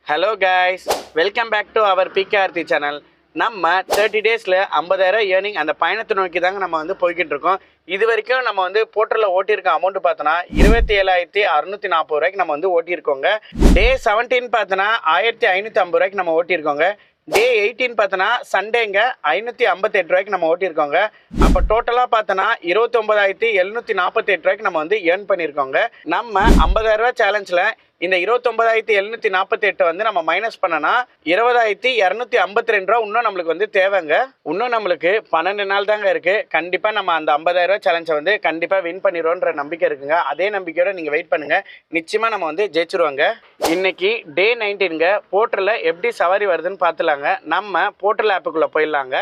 Hello guys, welcome back to our பிகேஆர்த்தி channel. நம்ம 30 டேஸில் 50,000 ஏர்னிங் அந்த பயணத்தை நோக்கி தாங்க நம்ம வந்து போய்கிட்டு இருக்கோம். இது வரைக்கும் நம்ம வந்து போர்ட்டலில் ஓட்டியிருக்க அமௌண்ட் பார்த்தோன்னா 27,640 ரூபாய்க்கு நம்ம வந்து ஓட்டியிருக்கோங்க. டே 17 பார்த்தோன்னா 1,550 ரூபாய்க்கு நம்ம ஓட்டியிருக்கோங்க. டே 18 பார்த்தோன்னா சண்டேங்க 558 ரூபாய்க்கு நம்ம ஓட்டியிருக்கோங்க. அப்போ டோட்டலாக பார்த்தோன்னா 29,748 ரூபாய்க்கு நம்ம வந்து ஏர்ன் பண்ணியிருக்கோங்க. நம்ம 50,000 ரூபா சேலஞ்சில் இந்த 29,748 வந்து நம்ம மைனஸ் பண்ணனா 20,252 ரூபா இன்னும் நம்மளுக்கு வந்து தேவைங்க. இன்னும் நம்மளுக்கு 12 நாள் தாங்க இருக்கு. கண்டிப்பா நம்ம அந்த 50,000 ரூபா சேலஞ்சை வந்து கண்டிப்பா வின் பண்ணிடுவோன்ற நம்பிக்கை இருக்குங்க. அதே நம்பிக்கையோட நீங்க வெயிட் பண்ணுங்க, நிச்சயமா நம்ம வந்து ஜெயிச்சிருவாங்க. இன்னைக்கு டே 19ங்க. போர்ட்டல்ல எப்படி சவாரி வருதுன்னு பார்த்துலாங்க. நம்ம போர்ட்டல் ஆப்புக்குள்ள போயிடலாங்க.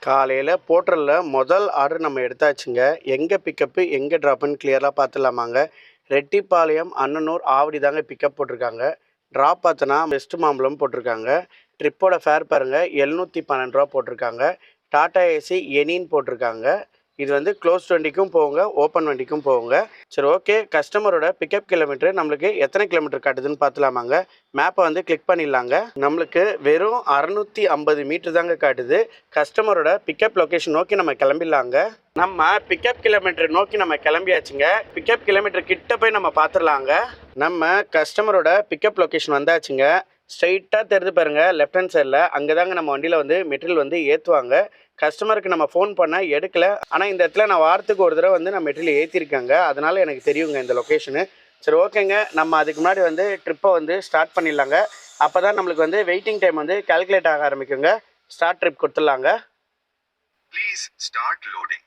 காலையில் போர்ட்டலில் முதல் ஆர்டர் நம்ம எடுத்தாச்சுங்க. எங்கே பிக்கப்பு எங்கே ட்ராப்புன்னு கிளியராக பார்த்துலாமாங்க. ரெட்டிப்பாளையம், அன்னனூர், ஆவடி தாங்க பிக்கப் போட்டிருக்காங்க. ட்ராப் பார்த்தோன்னா வெஸ்ட் மாம்பலம் போட்டிருக்காங்க. ட்ரிப்போட ஃபேர் பாருங்கள் 712 ரூபா போட்டிருக்காங்க. டாடா ஏசி எனின்னு போட்டிருக்காங்க. இது வந்து க்ளோஸ் வண்டிக்கும் போகுங்க, ஓப்பன் வண்டிக்கும் போகுங்க. சரி, ஓகே. கஸ்டமரோட பிக்கப் கிலோமீட்டர் நம்மளுக்கு எத்தனை கிலோமீட்டர் காட்டுதுன்னு பார்த்துலாமாங்க. மேப்பை வந்து கிளிக் பண்ணிடலாங்க. நம்மளுக்கு வெறும் 650 மீட்டர் தாங்க காட்டுது. கஸ்டமரோட பிக்கப் லொக்கேஷன் நோக்கி நம்ம கிளம்பிடலாங்க. நம்ம பிக்கப் கிலோமீட்டர் நோக்கி நம்ம கிளம்பியாச்சுங்க. பிக்கப் கிலோமீட்டர் கிட்ட போய் நம்ம பார்த்துடலாங்க. நம்ம கஸ்டமரோட பிக்கப் லொக்கேஷன் வந்தாச்சுங்க. ஸ்ட்ரைட்டாக தெரிஞ்சு பாருங்கள், லெஃப்ட் ஹேண்ட் சைடில் அங்கே தாங்க நம்ம வண்டியில் வந்து மெட்டீரியல் வந்து ஏற்றுவாங்க. கஸ்டமருக்கு நம்ம ஃபோன் பண்ணால் எடுக்கலை. ஆனால் இந்த இடத்துல நான் வாரத்துக்கு ஒரு தடவை வந்து நான் மெட்டீரியல் ஏற்றிருக்காங்க. அதனால் எனக்கு தெரியுங்க இந்த லொக்கேஷனு. சரி, ஓகேங்க. நம்ம அதுக்கு முன்னாடி வந்து ட்ரிப்பை வந்து ஸ்டார்ட் பண்ணிடலாங்க. அப்போ தான் நம்மளுக்கு வந்து வெயிட்டிங் டைம் வந்து கால்குலேட் ஆக ஆரம்பிக்குங்க. ஸ்டார்ட் ட்ரிப் கொடுத்துடலாங்க. Please start loading.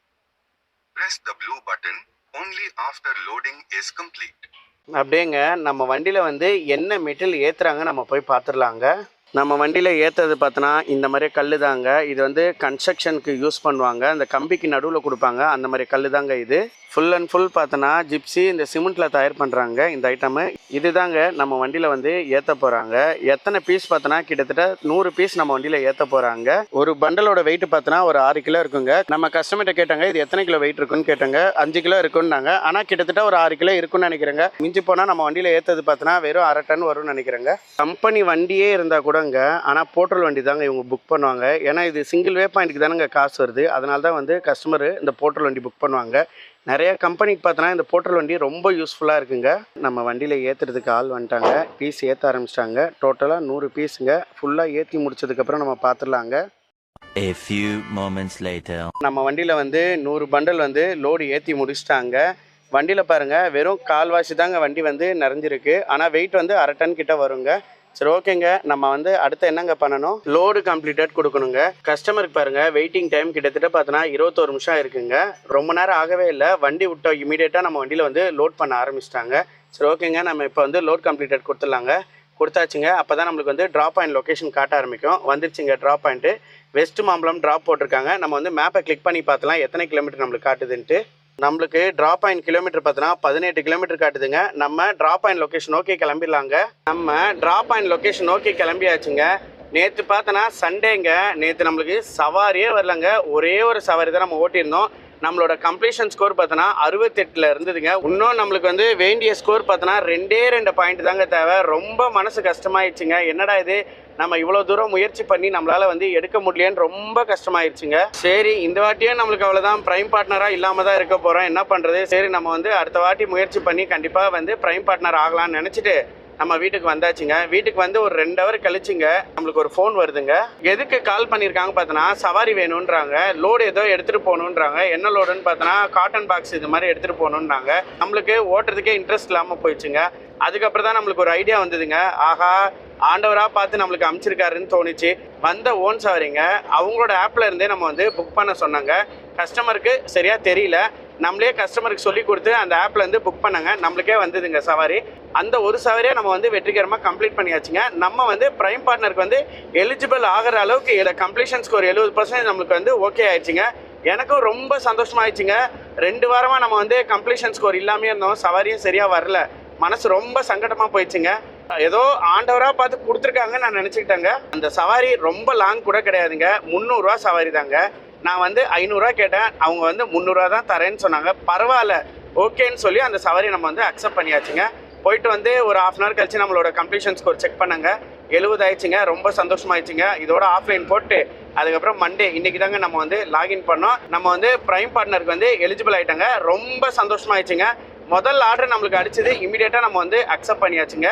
Press the blue button only after loading is complete. அப்படியேங்க நம்ம வண்டியில் வந்து என்ன மெட்டீரியல் ஏற்றுறாங்க நம்ம போய் பார்த்துடலாங்க. நம்ம வண்டியில் ஏற்றுறது பார்த்தோன்னா இந்த மாதிரி கல் தாங்க. இது வந்து கன்ஸ்ட்ரக்ஷனுக்கு யூஸ் பண்ணுவாங்க. அந்த கம்பிக்கு நடுவில் கொடுப்பாங்க, அந்த மாதிரி கல் தாங்க இது. ஃபுல் அண்ட் ஃபுல் பார்த்தோன்னா ஜிப்சி இந்த சிமெண்ட்டில் தயார் பண்ணுறாங்க இந்த ஐட்டமு. இது தாங்க நம்ம வண்டியில் வந்து ஏற்ற போகிறாங்க. எத்தனை பீஸ் பார்த்தோன்னா கிட்டத்தட்ட 100 பீஸ் நம்ம வண்டியில் ஏற்ற போகிறாங்க. ஒரு பண்டலோட வெயிட் பார்த்தோன்னா ஒரு 6 கிலோ இருக்குங்க. நம்ம கஸ்டமர்கிட்ட கேட்டாங்க இது எத்தனை கிலோ வெயிட் இருக்குன்னு கேட்டாங்க. 5 கிலோ இருக்குன்னாங்க. ஆனால் கிட்டத்தட்ட ஒரு 6 கிலோ இருக்குன்னு நினைக்கிறேங்க. மிஞ்சி போனால் நம்ம வண்டியில் ஏற்றது பார்த்தோன்னா வெறும் 1/2 டன் வரும்னு நினைக்கிறேங்க. கம்பெனி வண்டியே இருந்தால் கூடங்க, ஆனால் போர்ட்டல் வண்டி தாங்க இவங்க புக் பண்ணுவாங்க. ஏன்னா இது சிங்கிள் வே பாயிண்ட்டுக்கு தானேங்க காசு வருது. அதனால தான் வந்து கஸ்டமர் இந்த போர்ட்டல் வண்டி புக் பண்ணுவாங்க. நிறைய கம்பெனிக்கு பார்த்தோன்னா இந்த போர்ட்டல் வண்டி ரொம்ப யூஸ்ஃபுல்லாக இருக்குங்க. நம்ம வண்டியில் ஏற்றுறதுக்கு ஆள் வந்துட்டாங்க. பீஸ் ஏற்ற ஆரம்பிச்சிட்டாங்க. டோட்டலாக 100 பீஸுங்க. ஃபுல்லாக ஏற்றி முடிச்சதுக்கப்புறம் நம்ம பார்த்துடலாங்க. A few moments later. நம்ம வண்டியில் வந்து 100 பண்டல் வந்து லோடு ஏற்றி முடிச்சிட்டாங்க. வண்டியில் பாருங்கள் வெறும் கால்வாசி தாங்க வண்டி வந்து நிறைஞ்சிருக்கு. ஆனால் வெயிட் வந்து 1/2 டன் கிட்ட வருங்க. சரி, ஓகேங்க. நம்ம வந்து அடுத்து என்னங்க பண்ணணும், லோடு கம்ப்ளீட்டட் கொடுக்கணுங்க. கஸ்டமருக்கு பாருங்க வெயிட்டிங் டைம் கிட்டத்தட்ட பார்த்தோன்னா 21 நிமிஷம் இருக்குங்க. ரொம்ப நேரம் ஆகவே இல்லை. வண்டி விட்டோம் இமீடியட்டாக நம்ம வண்டியில் வந்து லோட் பண்ண ஆரம்பிச்சிட்டாங்க. சரி, ஓகேங்க. நம்ம இப்போ வந்து லோட் கம்ப்ளீட்டட் கொடுத்துடலாங்க. கொடுத்தாச்சுங்க. அப்போ தான் நம்மளுக்கு வந்து ட்ராப் பாயிண்ட் லொக்கேஷன் காட்ட ஆரம்பிக்கும். வந்துருச்சுங்க drop point. West Mambalam drop போட்டிருக்காங்க. நம்ம வந்து மேப்பை கிளிக் பண்ணி பார்த்தலாம் எத்தனை கிலோமீட்டர் நம்மளுக்கு காட்டுதுன்ட்டு. நம்மளுக்கு ட்ராப் பாயிண்ட் கிலோமீட்டர் பார்த்தோன்னா 18 கிலோமீட்டர் காட்டுதுங்க. நம்ம ட்ராப் பாயிண்ட் லொக்கேஷன் நோக்கி கிளம்பிடலாங்க. நம்ம ட்ராப் பாயிண்ட் லொக்கேஷன் நோக்கி கிளம்பியாச்சுங்க. நேற்று பார்த்தோன்னா சண்டேங்க. நேற்று நம்மளுக்கு சவாரியே வரலங்க. ஒரே ஒரு சவாரி தான் நம்ம ஓட்டியிருந்தோம். நம்மளோட கம்ப்ளீஷன் ஸ்கோர் பார்த்தோன்னா 68 இருந்ததுங்க. இன்னும் நம்மளுக்கு வந்து வேண்டிய ஸ்கோர் பார்த்தோன்னா 2 பாயிண்ட் தாங்க தேவை. ரொம்ப மனசு கஷ்டமாயிடுச்சுங்க. என்னடா இது, நம்ம இவ்வளோ தூரம் முயற்சி பண்ணி நம்மளால் வந்து எடுக்க முடியலன்னு ரொம்ப கஷ்டமாயிடுச்சுங்க. சரி, இந்த வாட்டியும் நம்மளுக்கு அவ்வளோதான், ப்ரைம் பார்ட்னராக இல்லாமல் தான் இருக்க போகிறோம். என்ன பண்ணுறது. சரி, நம்ம வந்து அடுத்த வாட்டி முயற்சி பண்ணி கண்டிப்பாக வந்து ப்ரைம் பார்ட்னர் ஆகலாம்னு நினச்சிட்டு நம்ம வீட்டுக்கு வந்தாச்சுங்க. வீட்டுக்கு வந்து ஒரு 2 ஹவர் கழிச்சுங்க நம்மளுக்கு ஒரு ஃபோன் வருதுங்க. எதுக்கு கால் பண்ணியிருக்காங்க பார்த்தோன்னா சவாரி வேணுன்றாங்க. லோடு ஏதோ எடுத்துகிட்டு போகணுன்றாங்க. என்ன லோடுன்னு பார்த்தோன்னா காட்டன் பாக்ஸ் இது மாதிரி எடுத்துகிட்டு போகணுன்றாங்க. நம்மளுக்கு ஓட்டுறதுக்கே இன்ட்ரெஸ்ட் இல்லாமல் போயிடுச்சுங்க. அதுக்கப்புறம் தான் நம்மளுக்கு ஒரு ஐடியா வந்ததுங்க. ஆஹா, ஆண்டவராக பார்த்து நம்மளுக்கு அனுப்பிச்சிருக்காருன்னு தோணுச்சு. வந்த ஓன் சவாரிங்க அவங்களோட ஆப்பில் இருந்தே நம்ம வந்து புக் பண்ண சொன்னாங்க. கஸ்டமருக்கு சரியாக தெரியல. நம்மளே கஸ்டமருக்கு சொல்லி கொடுத்து அந்த ஆப்லேருந்து புக் பண்ணாங்க. நம்மளுக்கே வந்ததுங்க சவாரி. அந்த ஒரு சவாரியை நம்ம வந்து வெற்றிகரமாக கம்ப்ளீட் பண்ணியாச்சுங்க. நம்ம வந்து ப்ரைம் பார்ட்னருக்கு வந்து எலிஜிபிள் ஆகிற அளவுக்கு கம்ப்ளீஷன் ஸ்கோர் 70% நம்மளுக்கு வந்து ஓகே ஆயிடுச்சுங்க. எனக்கும் ரொம்ப சந்தோஷமாயிடுச்சுங்க. 2 வாரமாக நம்ம வந்து கம்ப்ளீஷன் ஸ்கோர் இல்லாமே இருந்தோம். சவாரியும் சரியாக வரல. மனசு ரொம்ப சங்கடமாக போயிடுச்சுங்க. ஏதோ ஆண்டவராக பார்த்து கொடுத்துருக்காங்கன்னு நான் நினச்சிக்கிட்டேங்க. அந்த சவாரி ரொம்ப லாங் கூட கிடையாதுங்க, 300 ரூபா சவாரி தாங்க. நான் வந்து 500 ரூபா கேட்டேன், அவங்க வந்து 300 ரூபா தான் தரேன்னு சொன்னாங்க. பரவாயில்ல ஓகேன்னு சொல்லி அந்த சவாரி நம்ம வந்து அக்செப்ட் பண்ணியாச்சுங்க. போயிட்டு வந்து ஒரு 1/2 hour கழிச்சு நம்மளோட கம்ப்ளீஷன் ஸ்கோர் செக் பண்ணாங்க, 70 ஆயிடுச்சுங்க. ரொம்ப சந்தோஷமாயிடுச்சுங்க. இதோட ஆஃப்லைன் போட்டு அதுக்கப்புறம் மண்டே இன்னைக்கு தாங்க நம்ம வந்து லாகின் பண்ணோம். நம்ம வந்து பிரைம் பார்ட்னருக்கு வந்து எலிஜிபிள் ஆகிட்டாங்க. ரொம்ப சந்தோஷமாயிடுச்சுங்க. முதல் ஆர்டர் நம்மளுக்கு அடிச்சது இமீடியட்டாக நம்ம வந்து அக்செப்ட் பண்ணியாச்சுங்க.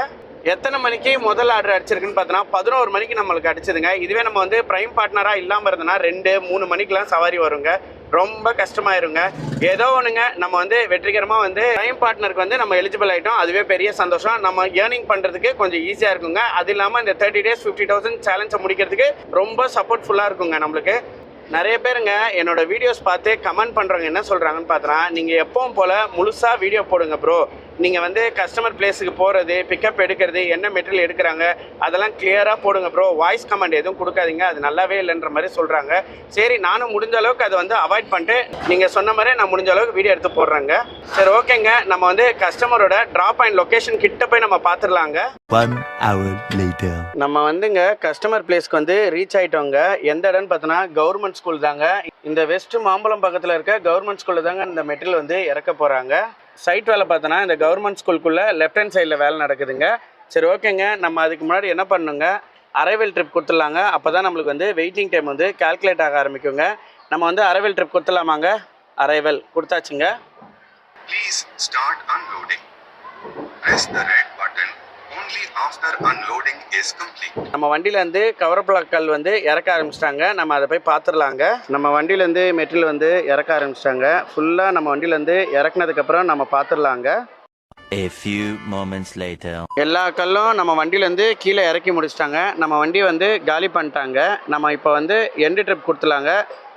எத்தனை மணிக்கு முதல் ஆர்டர் அடிச்சிருக்குன்னு பார்த்தோன்னா 11 மணிக்கு நம்மளுக்கு அடிச்சதுங்க. இதுவே நம்ம வந்து பிரைம் பார்ட்னராக இல்லாமல் இருந்தோன்னா 2-3 மணிக்கெலாம் சவாரி வருங்க. ரொம்ப கஷ்டமாயிருங்க. ஏதோ ஒன்றுங்க, நம்ம வந்து வெற்றிகரமாக வந்து பிரைம் பார்ட்னருக்கு வந்து நம்ம எலிஜிபிள் ஆகிட்டோம். அதுவே பெரிய சந்தோஷம். நம்ம ஏர்னிங் பண்ணுறதுக்கு கொஞ்சம் ஈஸியாக இருக்குங்க. அது இல்லாமல் இந்த 30 days 50,000 சேலஞ்சை முடிக்கிறதுக்கு ரொம்ப சப்போர்ட்ஃபுல்லாக இருக்குங்க நம்மளுக்கு. நிறைய பேருங்க என்னோட வீடியோஸ் பார்த்து கமெண்ட் பண்ணுறவங்க என்ன சொல்கிறாங்கன்னு பார்த்தோன்னா, நீங்கள் எப்பவும் போல் முழுசாக வீடியோ போடுங்க ப்ரோ, நீங்கள் வந்து கஸ்டமர் பிளேஸுக்கு போகிறது, பிக்கப் எடுக்கிறது, என்ன மெட்டீரியல் எடுக்கிறாங்க அதெல்லாம் கிளியராக போடுங்க ப்ரோ, வாய்ஸ் கமெண்ட் எதுவும் கொடுக்காதீங்க, அது நல்லாவே இல்லைன்ற மாதிரி சொல்கிறாங்க. சரி, நானும் முடிஞ்ச அளவுக்கு அதை வந்து அவாய்ட் பண்ணிட்டு நீங்கள் சொன்ன மாதிரி நான் முடிஞ்ச அளவுக்கு வீடியோ எடுத்து போடுறேங்க. சரி ஓகேங்க, நம்ம வந்து கஸ்டமரோட ட்ராப் பாயிண்ட் லொக்கேஷன் கிட்ட போய் நம்ம பார்த்துடலாங்க. 1 hour later. நம்ம வந்துங்க கஸ்டமர் பிளேஸ்க்கு வந்து ரீச் ஆகிட்டோங்க. எந்த இடம்னு பார்த்தோன்னா கவர்மெண்ட் ஸ்கூல் தாங்க. இந்த வெஸ்ட் மாம்பலம் பக்கத்தில் இருக்க கவர்மெண்ட் ஸ்கூலில் தாங்க இந்த மெட்டீரியல் வந்து இறக்க போகிறாங்க. சைட் வேலை பார்த்தோன்னா இந்த கவர்மெண்ட் ஸ்கூலுக்குள்ளே லெஃப்ட் ஹேண்ட் சைடில் வேலை நடக்குதுங்க. சரி ஓகேங்க, நம்ம அதுக்கு முன்னாடி என்ன பண்ணுங்க, அரைவல் ட்ரிப் கொடுத்துடலாங்க. அப்போ தான் நம்மளுக்கு வந்து வெயிட்டிங் டைம் வந்து கால்குலேட் ஆக ஆரம்பிக்குங்க. நம்ம வந்து அரைவல் ட்ரிப் கொடுத்துடலாமாங்க. அரைவல் கொடுத்தாச்சுங்க. Please start unloading. Press the red button only after unloading is complete. நம்ம வண்டியிலேருந்து கவர் பிளாக்கள் வந்து இறக்க ஆரம்பிச்சிட்டாங்க. நம்ம அதை போய் பார்த்துடலாங்க. நம்ம வண்டியிலேருந்து மெட்டீரியல் வந்து இறக்க ஆரம்பிச்சிட்டாங்க. ஃபுல்லாக நம்ம வண்டியிலேருந்து இறக்குனதுக்கப்புறம் நம்ம பார்த்துடலாங்க. A few moments later. எல்லா கல்லும் நம்ம வண்டியிலேருந்து கீழே இறக்கி முடிச்சிட்டாங்க. நம்ம வண்டியை வந்து காலி பண்ணிட்டாங்க. நம்ம இப்போ வந்து எண்டு ட்ரிப் கொடுத்துலாங்க.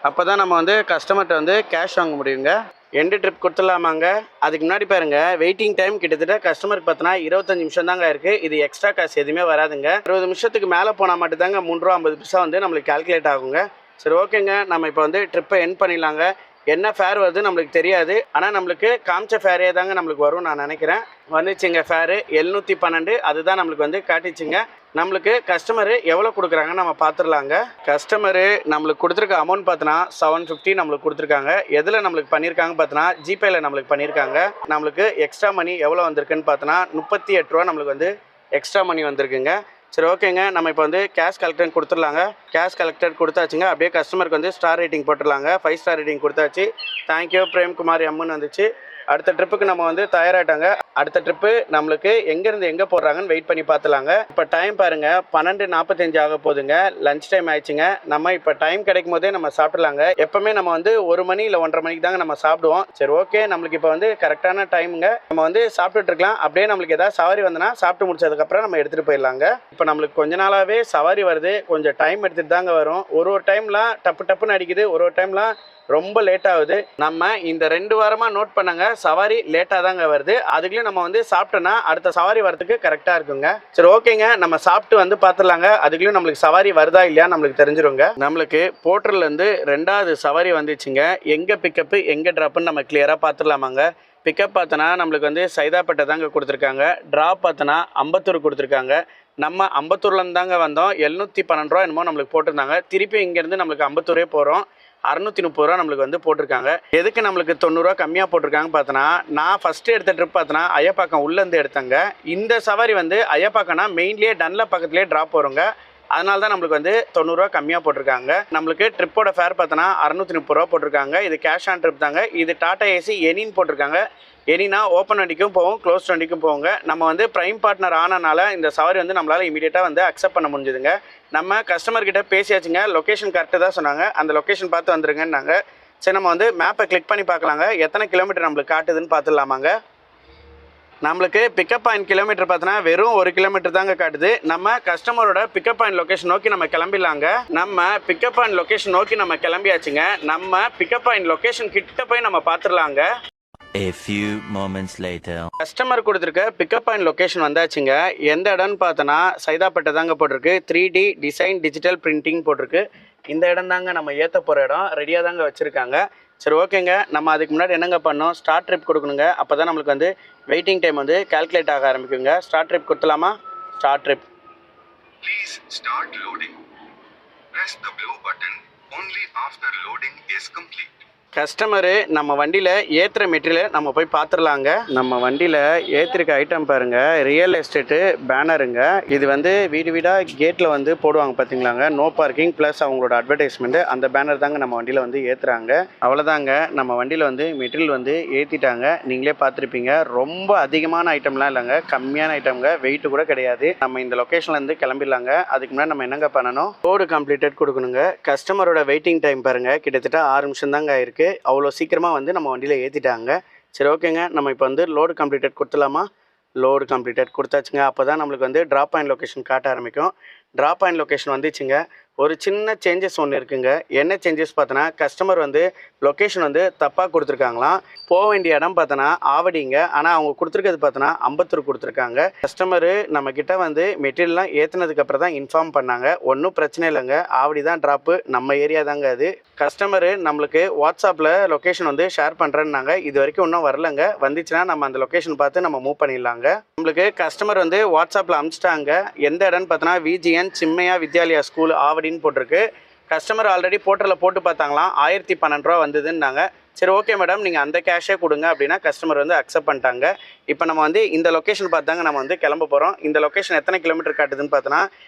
அப்போ தான் நம்ம வந்து கஸ்டமர்கிட்ட வந்து கேஷ் வாங்க முடியுங்க. எண்டு ட்ரிப் கொடுத்துடலாமாங்க. அதுக்கு முன்னாடி பாருங்க, வெயிட்டிங் டைம் கிட்டத்தட்ட கஸ்டமருக்கு பார்த்தோன்னா 25 நிமிஷம் தாங்க இருக்குது. இது எக்ஸ்ட்ரா காசு எதுவுமே வராதுங்க. 20 நிமிஷத்துக்கு மேலே போனால் மட்டும்தாங்க 3 ரூபா 50 பைசா வந்து நம்மளுக்கு கால்குலேட் ஆகுங்க. சரி ஓகேங்க, நம்ம இப்போ வந்து ட்ரிப்பை எண்ட் பண்ணிடலாங்க. என்ன ஃபேர் வருது நம்மளுக்கு தெரியாது, ஆனால் நம்மளுக்கு காமிச்ச ஃபேரே தாங்க நம்மளுக்கு வரும் நான் நினைக்கிறேன். வந்துச்சுங்க ஃபேரு 712, அதுதான் நம்மளுக்கு வந்து காட்டிச்சுங்க. நம்மளுக்கு கஸ்டமரு எவ்வளோ கொடுக்குறாங்க நம்ம பார்த்துடலாங்க. கஸ்டமரு நம்மளுக்கு கொடுத்துருக்க அமௌண்ட் பார்த்தோன்னா 750 நம்மளுக்கு கொடுத்துருக்காங்க. எதில் நம்மளுக்கு பண்ணியிருக்காங்க பார்த்தோன்னா ஜிபேயில் நம்மளுக்கு பண்ணியிருக்காங்க. நம்மளுக்கு எக்ஸ்ட்ரா மணி எவ்வளோ வந்திருக்குன்னு பார்த்தோன்னா 38 ரூபா நம்மளுக்கு வந்து எக்ஸ்ட்ரா மணி வந்திருக்குங்க. சரி ஓகேங்க, நம்ம இப்போ வந்து கேஷ் கலெக்டர் கொடுத்துடலாங்க. கேஷ் கலெக்டர் கொடுத்தாச்சுங்க. அப்படியே கஸ்டமருக்கு வந்து ஸ்டார் ரேட்டிங் போட்டுடலாங்க. 5 ஸ்டார் ரேட்டிங் கொடுத்தாச்சு. தேங்க்யூ பிரேம்குமார் எம்முன்னு வந்துச்சு. அடுத்த ட்ரிப்புக்கு நம்ம வந்து தயாராகிட்டாங்க. அடுத்த ட்ரிப்பு நம்மளுக்கு எங்கேருந்து எங்கே போடுறாங்கன்னு வெயிட் பண்ணி பார்த்துலாங்க. இப்போ டைம் பாருங்கள் 12:45 ஆக போகுதுங்க. லஞ்ச் டைம் ஆயிடுச்சுங்க. நம்ம இப்போ டைம் கிடைக்கும் போதே நம்ம சாப்பிட்லாங்க. எப்போவுமே நம்ம வந்து 1 மணி இல்லை 1:30 மணிக்கு தாங்க நம்ம சாப்பிடுவோம். சரி ஓகே, நம்மளுக்கு இப்போ வந்து கரெக்டான டைமுங்க. நம்ம வந்து சாப்பிட்டுட்டு இருக்கலாம். அப்படியே நம்மளுக்கு ஏதாவது சவாரி வந்தனா சாப்பிட்டு முடிச்சதுக்கப்புறம் நம்ம எடுத்துகிட்டு போயிடலாங்க. இப்போ நம்மளுக்கு கொஞ்ச நாளாகவே சவாரி வருது. கொஞ்சம் டைம் எடுத்துகிட்டு தாங்க வரும். ஒரு டைம்லாம் டப்புன்னு அடிக்குது, ஒரு டைம்லாம் ரொம்ப லேட் ஆகுது. நம்ம இந்த 2 வாரமாக நோட் பண்ணாங்க, சவாரி லேட்டாக தாங்க வருது. அதுக்குள்ளேயும் நம்ம வந்து சாப்பிட்டோன்னா அடுத்த சவாரி வரதுக்கு கரெக்டாக இருக்குங்க. சரி ஓகேங்க, நம்ம சாப்பிட்டு வந்து பார்த்துடலாங்க. அதுக்குள்ளேயும் நம்மளுக்கு சவாரி வருதா இல்லையா நம்மளுக்கு தெரிஞ்சிருங்க. நம்மளுக்கு போர்ட்டர்லேருந்து 2வது சவாரி வந்துச்சுங்க. எங்கே பிக்கப்பு எங்கே ட்ராப்புன்னு நம்ம கிளியராக பார்த்துடலாமாங்க. பிக்கப் பார்த்தோன்னா நம்மளுக்கு வந்து சைதாப்பேட்டை தாங்க கொடுத்துருக்காங்க. ட்ராப் பார்த்தோன்னா அம்பத்தூர் கொடுத்துருக்காங்க. நம்ம அம்பத்தூர்லேருந்து தாங்க வந்தோம். 712 ரூபா என்னமோ நம்மளுக்கு போட்டிருந்தாங்க. திருப்பி இங்கேருந்து நம்மளுக்கு அம்பத்தூரே போகிறோம். 630 ரூபா நம்மளுக்கு வந்து போட்டிருக்காங்க. எதுக்கு நம்மளுக்கு 90 ரூபா கம்மியாக போட்டிருக்காங்க பார்த்தோன்னா, நான் ஃபஸ்ட்டு எடுத்த ட்ரிப் பார்த்தோன்னா ஐயப்பாக்கம் உள்ளேருந்து எடுத்தேங்க. இந்த சவாரி வந்து ஐயப்பாக்கம்னா மெயின்லேயே டன்ல பக்கத்துலேயே ட்ராப் வருங்க. அதனால தான் நம்மளுக்கு வந்து 90 ரூபா கம்மியாக போட்டிருக்காங்க. நம்மளுக்கு ட்ரிப்போட ஃபேர் பார்த்தோன்னா 630 ரூபா போட்டிருக்காங்க. இது கேஷ் ஆன் ட்ரிப் தாங்க. இது டாடா ஏசி எனின்னு போட்டிருக்காங்க. எனினா ஓப்பன் வண்டிக்கும் போவோம், க்ளோஸ் வண்டிக்கும் போவோங்க. நம்ம வந்து ப்ரைம் பார்ட்னர் ஆனனால இந்த சவாரி வந்து நம்மளால் இமீடியட்டாக வந்து அக்செப்ட் பண்ண முடிஞ்சுதுங்க. நம்ம கஸ்டமர்கிட்ட பேசியாச்சுங்க. லொக்கேஷன் கரெக்டாக தான் சொன்னாங்க. அந்த லொக்கேஷன் பார்த்து வந்துருங்கன்னாங்க. சரி, நம்ம வந்து மேப்பை கிளிக் பண்ணி பார்க்கலாங்க. எத்தனை கிலோமீட்டர் நம்மளுக்கு காட்டுதுன்னு பார்த்துடலாமாங்க. நம்மளுக்கு பிக்கப் பாயிண்ட் கிலோமீட்டர் பார்த்தோன்னா வெறும் 1 கிலோமீட்டர் தாங்க காட்டுது. நம்ம கஸ்டமரோட பிக்கப் பாயிண்ட் லொக்கேஷன் நோக்கி நம்ம கிளம்பிடலாங்க. நம்ம பிக்கப் பாயிண்ட் லொக்கேஷன் நோக்கி நம்ம கிளம்பியாச்சுங்க. நம்ம பிக்கப் பாயிண்ட் லொக்கேஷன் கிட்ட போய் நம்ம பார்த்துடலாங்க. A few moments later. Customer கொடுத்துருக்க பிக்கப் பாயிண்ட் லொக்கேஷன் வந்தாச்சுங்க. எந்த இடம்னு பார்த்தோன்னா சைதாப்பேட்டை தாங்க போட்டிருக்கு. 3D டிசைன் டிஜிட்டல் பிரிண்டிங் போட்டிருக்கு. இந்த இடம் தாங்க நம்ம ஏற்ற போகிற இடம். ரெடியாக தாங்க வச்சுருக்காங்க. சரி ஓகேங்க, நம்ம அதுக்கு முன்னாடி என்னங்க பண்ணோம், ஸ்டார்ட் ட்ரிப் கொடுக்கணுங்க. அப்போ தான் நம்மளுக்கு வந்து வெயிட்டிங் டைம் வந்து கால்குலேட் ஆக ஆரம்பிக்குங்க. ஸ்டார்ட் ட்ரிப் கொடுத்துலாமா. Start trip. Please start loading. Press the blue button only after loading is complete. Customer நம்ம வண்டியில் ஏற்றுற மெட்டீரியலை நம்ம போய் பார்த்துடலாங்க. நம்ம வண்டியில் ஏற்றிருக்க ஐட்டம் பாருங்கள், ரியல் எஸ்டேட்டு பேனருங்க. இது வந்து வீடு வீடாக கேட்டில் வந்து போடுவாங்க பார்த்தீங்களாங்க, நோ பார்க்கிங் ப்ளஸ் அவங்களோட அட்வர்டைஸ்மெண்ட்டு. அந்த பேனர் தாங்க நம்ம வண்டியில் வந்து ஏற்றுறாங்க. அவ்வளோதாங்க, நம்ம வண்டியில் வந்து மெட்டீரியல் வந்து ஏற்றிட்டாங்க. நீங்களே பார்த்துருப்பீங்க, ரொம்ப அதிகமான ஐட்டம்லாம் இல்லைங்க, கம்மியான ஐட்டம்ங்க, வெயிட்டு கூட கிடையாது. நம்ம இந்த லொக்கேஷன்லேருந்து கிளம்பிடலாங்க. அதுக்கு முன்னாடி நம்ம என்னங்க பண்ணணும், லோடு கம்ப்ளீட்டட் கொடுக்கணுங்க. கஸ்டமரோட வெயிட்டிங் டைம் பாருங்கள், கிட்டத்தட்ட 6 நிமிஷம் தாங்க ஆயிருக்கு. அவ்வளோ சீக்கிரமாக வந்து நம்ம வண்டியில் ஏற்றிட்டாங்க. சரி ஓகேங்க, நம்ம இப்போ வந்து லோடு கம்ப்ளீட்டட் கொடுத்துலாமா? லோடு கம்ப்ளீட்டட் கொடுத்தாச்சுங்க. அப்போ தான் நம்மளுக்கு வந்து ட்ராப் பாயிண்ட் லொக்கேஷன் காட்ட ஆரம்பிக்கும். ட்ராப் பாயிண்ட் லொக்கேஷன் வந்துச்சுங்க. ஒரு சின்ன சேஞ்சஸ் ஒன்று இருக்குங்க. என்ன சேஞ்சஸ் பார்த்தோன்னா, கஸ்டமர் வந்து லொக்கேஷன் வந்து தப்பாக கொடுத்துருக்காங்களாம். போக வேண்டிய இடம் பார்த்தோன்னா ஆவடிங்க, ஆனால் அவங்க கொடுத்துருக்கிறது பார்த்தோன்னா அம்பத்தூர் கொடுத்துருக்காங்க. கஸ்டமரு நம்மக்கிட்ட வந்து மெட்டீரியல்லாம் ஏற்றுனதுக்கப்புறம் தான் இன்ஃபார்ம் பண்ணாங்க. ஒன்றும் பிரச்சனை இல்லைங்க, ஆவடி தான் ட்ராப்பு, நம்ம ஏரியா தாங்க அது. கஸ்டமரு நம்மளுக்கு வாட்ஸ்அப்பில் லொக்கேஷன் வந்து ஷேர் பண்ணுறேன்னாங்க. இது வரைக்கும் இன்னும் வரலங்க. வந்துச்சுன்னா நம்ம அந்த லொக்கேஷன் பார்த்து நம்ம மூவ் பண்ணிடலாங்க. நம்மளுக்கு கஸ்டமர் வந்து வாட்ஸ்அப்பில் அனுப்பிச்சிட்டாங்க. எந்த இடம்னு பார்த்தோன்னா விஜிஎன் சிம்மையா வித்யாலயா ஸ்கூல் ஆவடின்னு போட்டிருக்கு. கஸ்டமர் ஆல்ரெடி போர்ட்டலில் போட்டு பார்த்தாங்களாம், 1012 ரூபா வந்ததுன்னாங்க. சரி ஓகே மேடம், நீங்கள் அந்த கேஷே கொடுங்க அப்படின்னா கஸ்டமர் வந்து அக்செப்ட் பண்ணிட்டாங்க. இப்போ நம்ம வந்து இந்த லொக்கேஷன் பார்த்தாங்க நம்ம வந்து கிளம்ப போகிறோம். இந்த லொக்கேஷன் எத்தனை கிலோமீட்டர் காட்டுதுன்னு பார்த்தோன்னா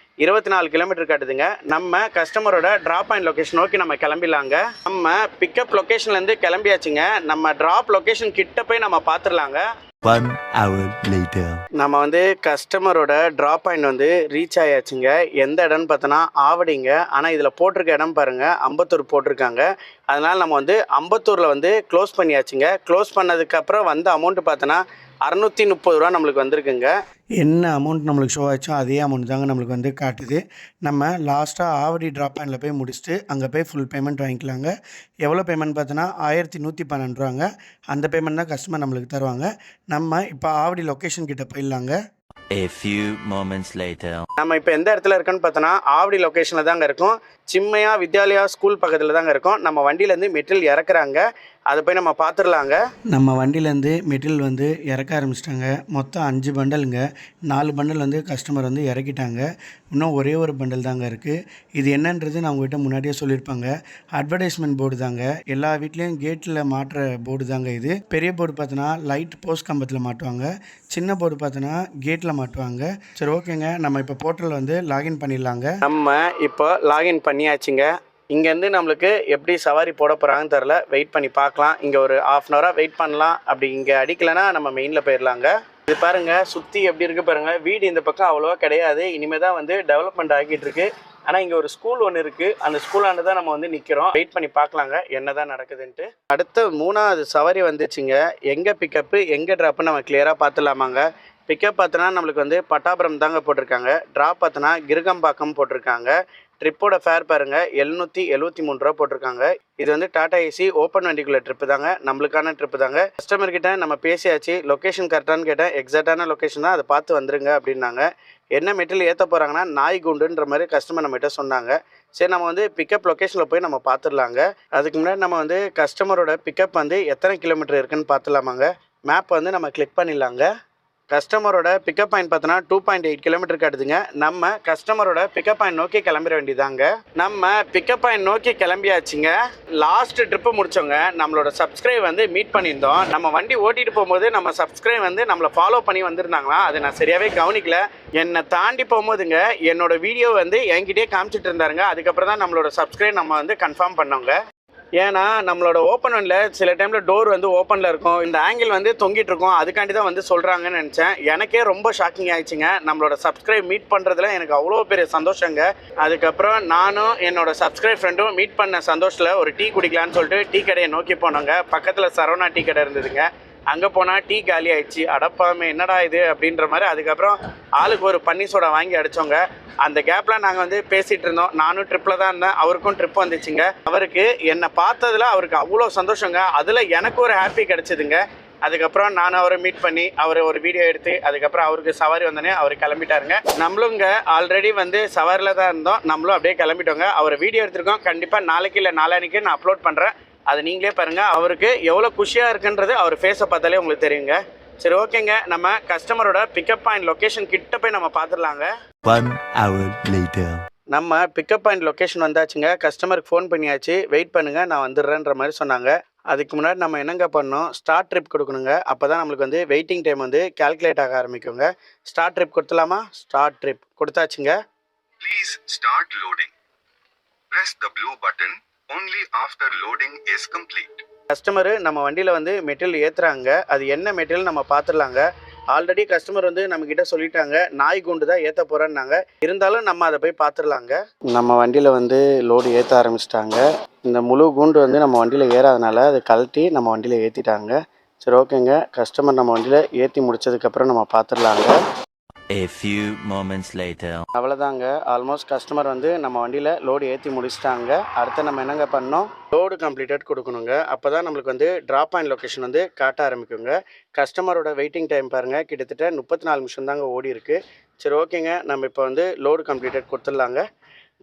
24 கிலோமீட்டர் காட்டுதுங்க. நம்ம கஸ்டமரோட ட்ராப் பாயிண்ட் லொக்கேஷன் நோக்கி நம்ம கிளம்பிடலாங்க. நம்ம பிக்கப் லொக்கேஷன்லேருந்து கிளம்பியாச்சுங்க. நம்ம ட்ராப் லொக்கேஷன் கிட்ட போய் நம்ம பார்த்துடலாங்க. 1 hour later. நம்ம வந்து கஸ்டமரோட ட்ராப் பாயிண்ட் வந்து ரீச் ஆயாச்சுங்க. எந்த இடம்னு பார்த்தோன்னா ஆவடிங்க, ஆனால் இதில் போட்டிருக்க இடம் பாருங்கள் அம்பத்தூர் போட்டிருக்காங்க. அதனால் நம்ம வந்து அம்பத்தூரில் வந்து க்ளோஸ் பண்ணியாச்சுங்க. க்ளோஸ் பண்ணதுக்கப்புறம் வந்த அமௌண்ட்டு பார்த்தோன்னா 630 ரூபா நம்மளுக்கு வந்திருக்குங்க. என்ன அமௌண்ட் நம்மளுக்கு ஷோ ஆச்சோ அதே அமௌண்ட் தாங்க நம்மளுக்கு வந்து காட்டுது. நம்ம லாஸ்ட்டாக ஆவடி ட்ராப் பாயிண்டில் போய் முடிச்சுட்டு அங்கே போய் ஃபுல் பேமெண்ட் வாங்கிக்கலாங்க. எவ்வளோ பேமெண்ட் பார்த்தோன்னா 1112 ரூபாங்க. அந்த பேமெண்ட் தான் கஸ்டமர் நம்மளுக்கு தருவாங்க. நம்ம இப்போ ஆவடி லொக்கேஷன் கிட்ட போயிடலாங்க. A few moments later. நம்ம இப்போ எந்த இடத்துல இருக்கோன்னு பார்த்தோன்னா ஆவடி லொக்கேஷனில் தாங்க இருக்கும். சிம்மையா வித்யாலயா ஸ்கூல் பக்கத்தில் தாங்க இருக்கும். நம்ம வண்டியிலேருந்து மெட்டீரியல் இறக்குறாங்க, அதை போய் நம்ம பார்த்துடலாங்க. நம்ம வண்டியிலேருந்து மெட்டீரியல் வந்து இறக்க ஆரம்பிச்சிட்டாங்க. மொத்தம் 5 பண்டலுங்க. 4 பண்டல் வந்து கஸ்டமர் வந்து இறக்கிட்டாங்க. இன்னும் ஒரே ஒரு பண்டல் தாங்க இருக்குது. இது என்னன்றது நான் உங்கள்கிட்ட முன்னாடியே சொல்லியிருப்பாங்க. அட்வர்டைஸ்மெண்ட் போர்டு தாங்க. எல்லா வீட்லேயும் கேட்டில் மாட்டுற போர்டு தாங்க இது. பெரிய போர்டு பார்த்தோன்னா லைட் போஸ்ட் கம்பத்தில் மாட்டுவாங்க, சின்ன போர்டு பார்த்தோன்னா கேட்டில் மாட்டுவாங்க. சரி ஓகேங்க, நம்ம இப்போ போர்ட்டல் வந்து லாகின் பண்ணிடலாங்க. நம்ம இப்போ லாகின் பண்ணியாச்சுங்க. இங்கேருந்து நம்மளுக்கு எப்படி சவாரி போட போகிறாங்கன்னு தெரில, வெயிட் பண்ணி பார்க்கலாம். இங்கே ஒரு 1/2 hour வெயிட் பண்ணலாம். அப்படி இங்கே அடிக்கலைன்னா நம்ம மெயினில் போயிடலாங்க. இது பாருங்கள், சுற்றி எப்படி இருக்குது பாருங்கள். வீடு இந்த பக்கம் அவ்வளோவா கிடையாது, இனிமேல் தான் வந்து டெவலப்மெண்ட் ஆகிட்டு இருக்கு. ஆனால் இங்கே ஒரு ஸ்கூல் ஒன்று இருக்குது, அந்த ஸ்கூலாண்டு தான் நம்ம வந்து நிற்கிறோம். வெயிட் பண்ணி பார்க்கலாங்க என்ன தான் நடக்குதுன்ட்டு. அடுத்த 3வது சவாரி வந்துச்சுங்க. எங்கே பிக்கப்பு எங்கே ட்ராப்புன்னு நம்ம கிளியராக பார்த்துலாமாங்க. பிக்கப் பார்த்தோன்னா நம்மளுக்கு வந்து பட்டாபுரம் தாங்க போட்டிருக்காங்க. ட்ராப் பார்த்தோன்னா கிருகம்பாக்கம் போட்டிருக்காங்க. ட்ரிப்போட ஃபேர் பாருங்கள் 773 ரூபா போட்டிருக்காங்க. இது வந்து டாடா ஏசி ஓப்பன் வண்டிக்குள்ள ட்ரிப்பு தாங்க, நம்மளுக்கான ட்ரிப்பு தாங்க. கஸ்டமர்கிட்ட நம்ம பேசியாச்சு, லொக்கேஷன் கரெக்டானு கேட்டேன். எக்ஸாக்டான லொக்கேஷன் தான், அதை பார்த்து வந்துருங்க அப்படின்னாங்க. என்ன மெட்டீரியல் ஏற்ற போகிறாங்கன்னா நாய்குண்டுன்ற மாதிரி கஸ்டமர் நம்மகிட்ட சொன்னாங்க. சரி நம்ம வந்து பிக்கப் லொக்கேஷனில் போய் நம்ம பார்த்துடலாங்க. அதுக்கு முன்னாடி நம்ம வந்து கஸ்டமரோட பிக்கப் வந்து எத்தனை கிலோமீட்டர் இருக்குன்னு பார்த்துலாமாங்க. மேப் வந்து நம்ம கிளிக் பண்ணிடலாங்க. கஸ்டமரோட பிக்கப் பாயிண்ட் பார்த்தோன்னா 2.8 கிலோமீட்டர் காட்டுதுங்க. நம்ம கஸ்டமரோட பிக்கப் பாயிண்ட் நோக்கி கிளம்பிட வேண்டியதாங்க. நம்ம பிக்கப் பாயிண்ட் நோக்கி கிளம்பியாச்சுங்க. Last trip முடிச்சோங்க. நம்மளோட சப்ஸ்கிரைப் வந்து மீட் பண்ணியிருந்தோம். நம்ம வண்டி ஓட்டிட்டு போகும்போது நம்ம சப்ஸ்கிரைப் வந்து நம்மளை ஃபாலோ பண்ணி வந்திருந்தாங்களாம். அதை நான் சரியாகவே கவனிக்கல. என்னை தாண்டி போகும்போதுங்க என்னோட வீடியோ வந்து என்கிட்டே காமிச்சிட்டு இருந்தாருங்க. அதுக்கப்புறம் தான் நம்மளோட சப்ஸ்கிரைப் நம்ம வந்து கன்ஃபார்ம் பண்ணோங்க. ஏன்னா நம்மளோட ஓப்பன் வண்டியில் சில டைமில் டோர் வந்து ஓப்பனில் இருக்கும், இந்த ஆங்கிள் வந்து தொங்கிட்டு இருக்கும். அதுக்காண்டி தான் வந்து சொல்கிறாங்கன்னு நினச்சேன். எனக்கே ரொம்ப ஷாக்கிங் ஆயிடுச்சுங்க. நம்மளோட சப்ஸ்கிரைப் மீட் பண்ணுறதுல எனக்கு அவ்வளோ பெரிய சந்தோஷங்க. அதுக்கப்புறம் நானும் என்னோட சப்ஸ்கிரைப் ஃப்ரெண்டும் மீட் பண்ண சந்தோஷத்தில் ஒரு டீ குடிக்கலான்னு சொல்லிட்டு டீ கடையை நோக்கி போனோங்க. பக்கத்தில் சரவணா டீ கடை இருந்ததுங்க. அங்கே போனால் டீ காலி ஆயிடுச்சு. அடப்பாமே என்னடா இது அப்படின்ற மாதிரி. அதுக்கப்புறம் ஆளுக்கு ஒரு பன்னீர் சோடா வாங்கி அடித்தோங்க. அந்த கேப்பில் நாங்கள் வந்து பேசிகிட்டு இருந்தோம். நானும் ட்ரிப்பில் தான் இருந்தேன், அவருக்கும் ட்ரிப் வந்துச்சுங்க. அவருக்கு என்னை பார்த்ததில் அவருக்கு அவ்வளோ சந்தோஷங்க. அதில் எனக்கு ஒரு ஹாப்பி கிடச்சிதுங்க. அதுக்கப்புறம் நான் அவரை மீட் பண்ணி அவர் ஒரு வீடியோ எடுத்து அதுக்கப்புறம் அவருக்கு சவாரி வந்தோடனே அவர் கிளம்பிட்டாருங்க. நம்மளுங்க ஆல்ரெடி வந்து சவாரியில் தான் இருந்தோம், நம்மளும் அப்படியே கிளம்பிட்டோங்க. அவர் வீடியோ எடுத்திருக்கோம். கண்டிப்பாக நாளைக்கு இல்லை நாளானிக்கு நான் அப்லோட் பண்ணுறேன். அதை நீங்களே பாருங்கள். அவருக்கு எவ்வளோ குஷியாக இருக்குன்றது அவர் ஃபேஸை பார்த்தாலே உங்களுக்கு தெரியுங்க. சரி ஓகேங்க, நம்ம கஸ்டமரோட பிக்கப் பாயிண்ட் லொக்கேஷன் கிட்ட போய் நம்ம பார்த்துடலாங்க. 1 hour later. நம்ம பிக்கப் பாயிண்ட் லொக்கேஷன் வந்தாச்சுங்க. கஸ்டமருக்கு ஃபோன் பண்ணியாச்சு, வெயிட் பண்ணுங்கள் நான் வந்துடுறேன்ற மாதிரி சொன்னாங்க. அதுக்கு முன்னாடி நம்ம என்னங்க பண்ணோம், ஸ்டார்ட் ட்ரிப் கொடுக்கணுங்க. அப்போ தான் நம்மளுக்கு வந்து வெயிட்டிங் டைம் வந்து கால்குலேட் ஆக ஆரம்பிக்குங்க. ஸ்டார்ட் ட்ரிப் கொடுத்துலாமா? ஸ்டார்ட் ட்ரிப் கொடுத்தாச்சுங்க. Please start loading. Press the blue button only after loading is complete. Customer நம்ம வண்டியில் வந்து மெட்டீரியல் ஏற்றுறாங்க. அது என்ன மெட்டீரியல் நம்ம பார்த்துடலாங்க. ஆல்ரெடி கஸ்டமர் வந்து நம்மக்கிட்ட சொல்லிட்டாங்க, நாய் குண்டு தான் ஏற்ற போகிறேன்னாங்க. இருந்தாலும் நம்ம அதை போய் பார்த்துடலாங்க. நம்ம வண்டியில் வந்து லோடு ஏற்ற ஆரம்பிச்சிட்டாங்க. இந்த முழு கூண்டு வந்து நம்ம வண்டியில் ஏறாதனால அதை கழட்டி நம்ம வண்டியில் ஏற்றிட்டாங்க. சரி ஓகேங்க, கஸ்டமர் நம்ம வண்டியில் ஏற்றி முடிச்சதுக்கப்புறம் நம்ம பார்த்துடலாங்க. A few moments later. அவ்வளோதாங்க, ஆல்மோஸ்ட் கஸ்டமர் வந்து நம்ம வண்டியில் லோடு ஏற்றி முடிச்சிட்டாங்க. அடுத்து நம்ம என்னங்க பண்ணோம், லோடு கம்ப்ளீட்டட் கொடுக்கணுங்க. அப்போ தான் நம்மளுக்கு வந்து ட்ராப் பாயிண்ட் லொக்கேஷன் வந்து காட்ட ஆரம்பிக்குங்க. கஸ்டமரோட வெயிட்டிங் டைம் பாருங்கள், கிட்டத்தட்ட 34 நிமிஷம் தாங்க ஓடி இருக்குது. சரி ஓகேங்க, நம்ம இப்போ வந்து லோடு கம்ப்ளீட்டட் கொடுத்துடலாங்க.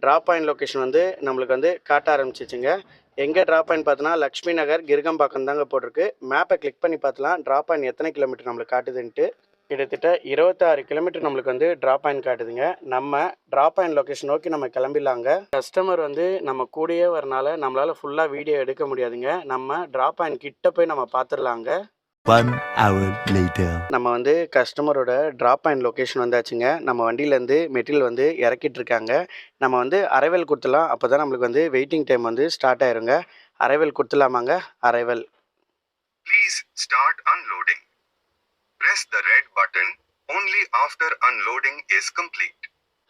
ட்ராப் பாயிண்ட் லொக்கேஷன் வந்து நம்மளுக்கு வந்து காட்ட ஆரம்பிச்சிச்சுங்க. எங்கே ட்ராப் பாயிண்ட் பார்த்தோன்னா லக்ஷ்மி நகர் கிருகம்பாக்கம் தாங்க போட்டிருக்கு. மேப்பை கிளிக் பண்ணி பார்த்தலாம் ட்ராப் பாயிண்ட் எத்தனை கிலோமீட்டர் நம்மளுக்கு காட்டுதுன்ட்டு. கிட்டத்தட்ட 26 கிலோமீட்டர் நம்மளுக்கு வந்து ட்ராப் பாயிண்ட் காட்டுதுங்க. நம்ம ட்ராப் பாயிண்ட் லொக்கேஷன் நோக்கி நம்ம கிளம்பிடலாங்க. கஸ்டமர் வந்து நம்ம கூடயே வரனால நம்மளால் ஃபுல்லாக வீடியோ எடுக்க முடியாதுங்க. நம்ம ட்ராப் பாயிண்ட் கிட்ட போய் நம்ம பார்த்துடலாங்க. 1 hour later. நம்ம வந்து கஸ்டமரோட ட்ராப் பாயிண்ட் லொக்கேஷன் வந்தாச்சுங்க. நம்ம வண்டியிலேருந்து மெட்டீரியல் வந்து இறக்கிட்டு இருக்காங்க. நம்ம வந்து அரைவல் கொடுத்துலாம், அப்போ தான் நம்மளுக்கு வந்து வெயிட்டிங் டைம் வந்து ஸ்டார்ட் ஆயிருங்க. அரைவல் கொடுத்துலாமாங்க? Arrival. Please start unloading. Press the red button only after unloading is complete.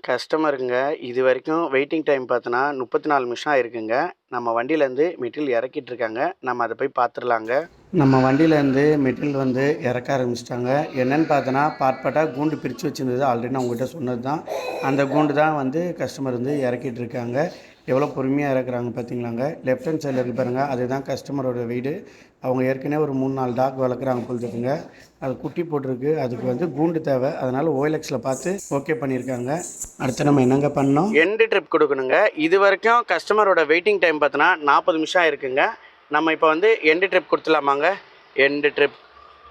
கஸ்டமருங்க இது வரைக்கும் வெயிட்டிங் டைம் பார்த்தோன்னா 34 நிமிஷம் ஆயிருக்குங்க. நம்ம வண்டியிலேருந்து மெட்டீரியல் இறக்கிட்டு இருக்காங்க. நம்ம அதை போய் பார்த்துடலாங்க. நம்ம வண்டியிலேருந்து மெட்டீரியல் வந்து இறக்க ஆரம்பிச்சிட்டாங்க. என்னென்னு பார்த்தோன்னா பார்ட்டாக கூண்டு பிரித்து வச்சுருந்தது. ஆல்ரெடி நான் உங்கள்கிட்ட சொன்னது தான். அந்த கூண்டு தான் வந்து கஸ்டமர் வந்து இறக்கிட்டு இருக்காங்க. எவ்வளோ பொறுமையாக இறக்குறாங்க பார்த்தீங்களாங்க. லெஃப்ட் ஹேண்ட் சைடில் இருக்கு பாருங்கள், அதுதான் கஸ்டமரோட வீடு. அவங்க ஏற்கனவே ஒரு 3-4 டாக் வளர்க்குறாங்க பொழுதுக்குங்க. அது குட்டி போட்டிருக்கு, அதுக்கு வந்து கூண்டு தேவை. அதனால் OLXில் பார்த்து ஓகே பண்ணியிருக்காங்க. அடுத்து நம்ம என்னங்க பண்ணோம், எண்டு ட்ரிப் கொடுக்கணுங்க. இது வரைக்கும் கஸ்டமரோட வெயிட்டிங் டைம் பார்த்தோன்னா 40 நிமிஷம் இருக்குங்க. நம்ம இப்போ வந்து எண்டு ட்ரிப் கொடுத்துலாமாங்க. End trip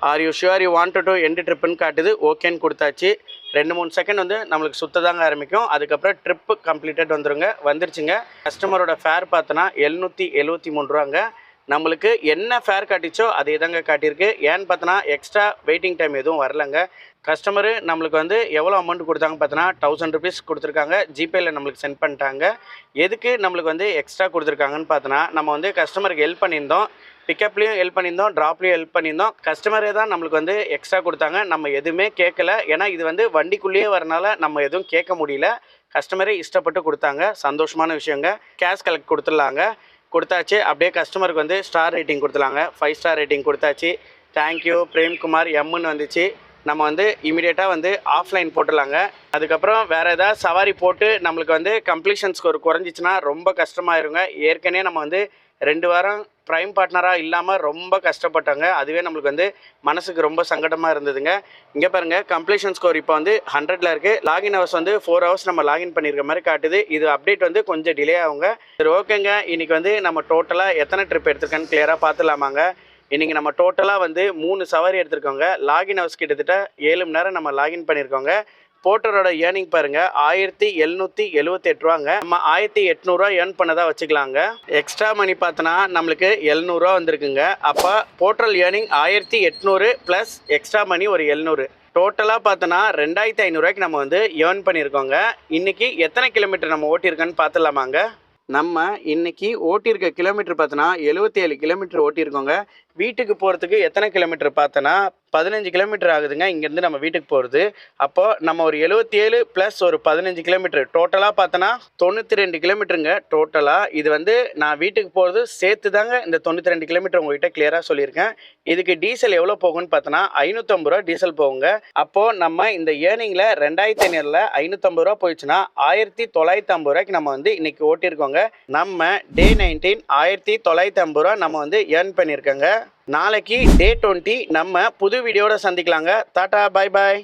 are you sure you wanted to end ட்ரிப்புன்னு காட்டுது. ஓகேன்னு கொடுத்தாச்சு. 2-3 செகண்ட் வந்து நம்மளுக்கு சுத்ததாங்க ஆரம்பிக்கும். அதுக்கப்புறம் ட்ரிப்பு கம்ப்ளீட்டட் வந்துருச்சுங்க. கஸ்டமரோட ஃபேர் பார்த்தோன்னா 773 ரூபாங்க. நம்மளுக்கு என்ன ஃபேர் காட்டிச்சோ அதே தாங்க காட்டியிருக்கு. ஏன்னு பார்த்தோன்னா எக்ஸ்ட்ரா வெயிட்டிங் டைம் எதுவும் வரலங்க. கஸ்டமரு நம்மளுக்கு வந்து எவ்வளோ அமௌண்ட் கொடுத்தாங்க பார்த்தோன்னா 1000 ருபீஸ் கொடுத்துருக்காங்க. ஜிபேயில் நம்மளுக்கு சென்ட் பண்ணிட்டாங்க. எதுக்கு நம்மளுக்கு வந்து எக்ஸ்ட்ரா கொடுத்துருக்காங்கன்னு பார்த்தோன்னா, நம்ம வந்து கஸ்டமருக்கு ஹெல்ப் பண்ணியிருந்தோம். பிக்கப்லேயும் ஹெல்ப் பண்ணியிருந்தோம், ட்ராப்லேயும் ஹெல்ப் பண்ணியிருந்தோம். கஸ்டமரே தான் நம்மளுக்கு வந்து எக்ஸ்ட்ரா கொடுத்தாங்க. நம்ம எதுவுமே கேட்கல. ஏன்னா இது வந்து வண்டிக்குள்ளேயே வரனால நம்ம எதுவும் கேட்க முடியல. கஸ்டமரே இஷ்டப்பட்டு கொடுத்தாங்க. சந்தோஷமான விஷயங்க. கேஷ் கலெக்ட் கொடுத்துடலாங்க. கொடுத்தாச்சு. அப்படியே கஸ்டமருக்கு வந்து ஸ்டார் ரேட்டிங் கொடுத்துலாங்க. 5 ஸ்டார் ரேட்டிங் கொடுத்தாச்சு. தேங்க்யூ பிரேம்குமார் எம்முன்னு வந்துச்சு. நம்ம வந்து இமீடியட்டாக வந்து ஆஃப்லைன் போட்டுடலாங்க. அதுக்கப்புறம் வேறு ஏதாவது சவாரி போட்டு நம்மளுக்கு வந்து கம்ப்ளீஷன் ஸ்கோர் குறைஞ்சிச்சின்னா ரொம்ப கஷ்டமாயிருங்க. ஏற்கனவே நம்ம வந்து 2 வாரம் ப்ரைம் பார்ட்னராக இல்லாமல் ரொம்ப கஷ்டப்பட்டாங்க. அதுவே நம்மளுக்கு வந்து மனசுக்கு ரொம்ப சங்கடமாக இருந்ததுங்க. இங்கே பாருங்கள், கம்ப்ளீஷன் ஸ்கோர் இப்போ வந்து 100ல் இருக்குது. லாகின் ஹவர்ஸ் வந்து 4 ஹவர்ஸ் நம்ம லாகின் பண்ணியிருக்க மாதிரி காட்டுது. இது அப்டேட் வந்து கொஞ்சம் டிலே ஆகுங்க. சரி ஓகேங்க, இன்றைக்கி வந்து நம்ம டோட்டலாக எத்தனை ட்ரிப் எடுத்துருக்கேன்னு கிளியராக பார்த்துலாமாங்க. இன்றைக்கி நம்ம டோட்டலாக வந்து 3 சவாரி எடுத்துருக்கோங்க. லாகின் ஹவர்ஸ் கிட்டத்தட்ட 7 மணி நேரம் நம்ம லாகின் பண்ணியிருக்கோங்க. போர்ட்டரோட ஏர்னிங் பாருங்கள் 1778 ரூபாங்க. நம்ம 1800 ரூபா ஏர்ன் பண்ணதாக வச்சுக்கலாங்க. எக்ஸ்ட்ரா மணி பார்த்தோன்னா நம்மளுக்கு 700 ரூபா வந்திருக்குங்க. அப்போ portal earning 1800 plus extra money ஒரு 700. டோட்டலாக பார்த்தோன்னா 2500 ரூபாய்க்கு நம்ம வந்து ஏர்ன் பண்ணியிருக்கோங்க. இன்றைக்கி எத்தனை கிலோமீட்டர் நம்ம ஓட்டியிருக்கோன்னு பார்த்துலாமாங்க. நம்ம இன்றைக்கி ஓட்டியிருக்க கிலோமீட்டர் பார்த்தோன்னா 77 கிலோமீட்டர் ஓட்டியிருக்கோங்க. வீட்டுக்கு போகிறதுக்கு எத்தனை கிலோமீட்டர் பார்த்தோன்னா 15 கிலோமீட்டர் ஆகுதுங்க இங்கேருந்து நம்ம வீட்டுக்கு போகிறது. அப்போது நம்ம ஒரு 77 ப்ளஸ் ஒரு 15 கிலோமீட்டர் டோட்டலாக பார்த்தோன்னா 92 கிலோமீட்டருங்க டோட்டலாக. இது வந்து நான் வீட்டுக்கு போகிறது சேர்த்து தாங்க இந்த 92 கிலோமீட்டர் உங்கள்கிட்ட கிளியராக சொல்லியிருக்கேன். இதுக்கு டீசல் எவ்வளோ போகும்னு பார்த்தோன்னா 550 ரூபா டீசல் போகுங்க. அப்போது நம்ம இந்த ஏர்னிங்கில் 2500ல் 550 ரூபா போயிடுச்சுன்னா 1950 ரூபாய்க்கு நம்ம வந்து இன்றைக்கி ஓட்டியிருக்கோங்க. நம்ம டே 19 1950 ரூபா நம்ம வந்து ஏர்ன் பண்ணியிருக்கோங்க. நாளைக்கு டே 20 நம்ம புது வீடியோட சந்திக்கலாங்க. டாடா, பாய் பாய்.